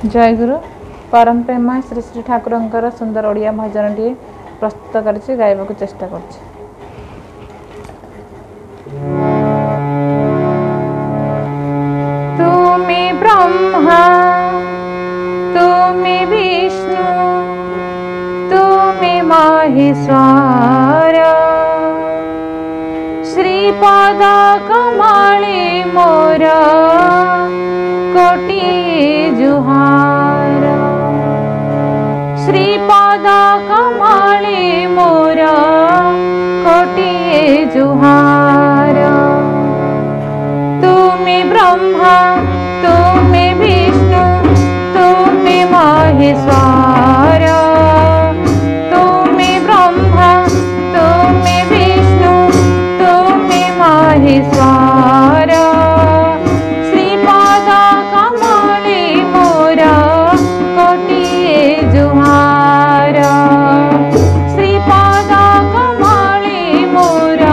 जय गुरु परम प्रेमा श्री श्री ठाकुर सुंदर ओडिया भजन टी प्रस्तुत कर गायबा चेष्टा कर तुमी ब्रह्मा तुमी विष्णु तुमी महेश्वर श्रीपद कमले मोर कोटि जुहार श्रीपद कमले मोर कोटि जुहार तुमी ब्रह्मा तुमी विष्णु तुमी महेश्वर तुमी ब्रह्मा तुमी विष्णु तुमी महेश्वर श्रीपद कमले मोर कोटि जुहार श्रीपद कमले मोर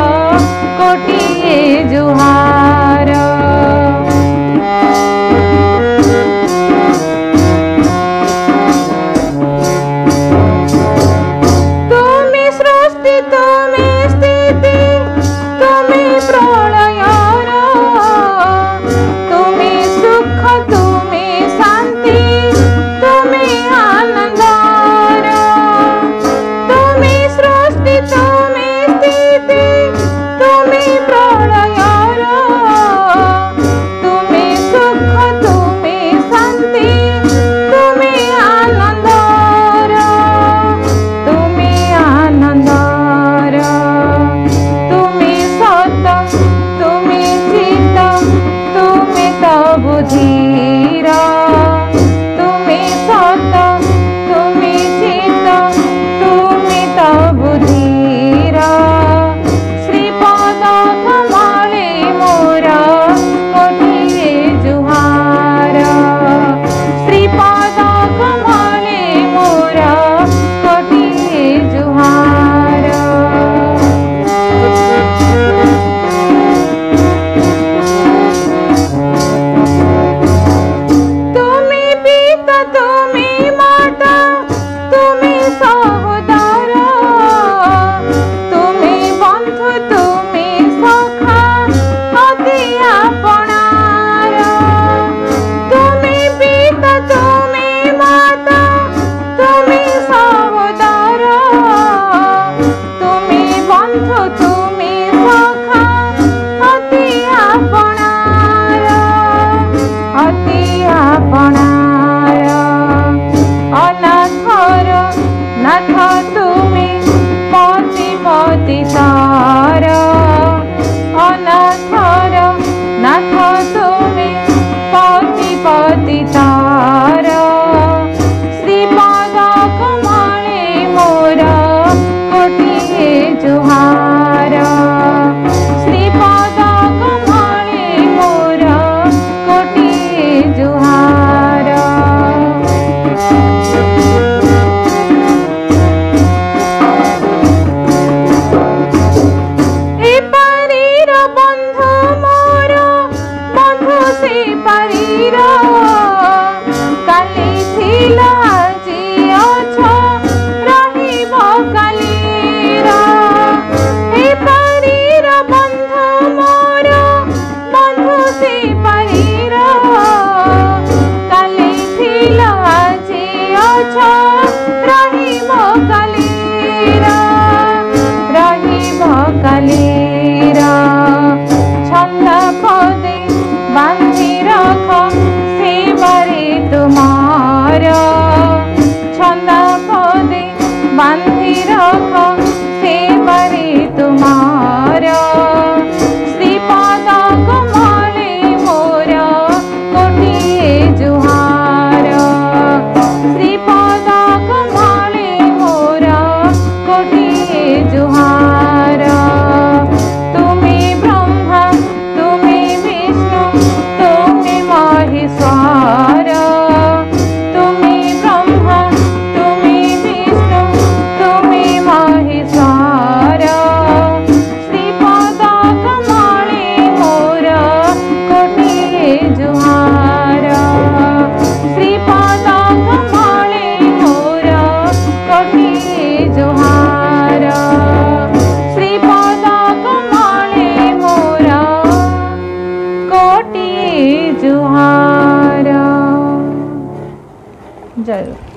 ଜୟ ଗୁରୁ।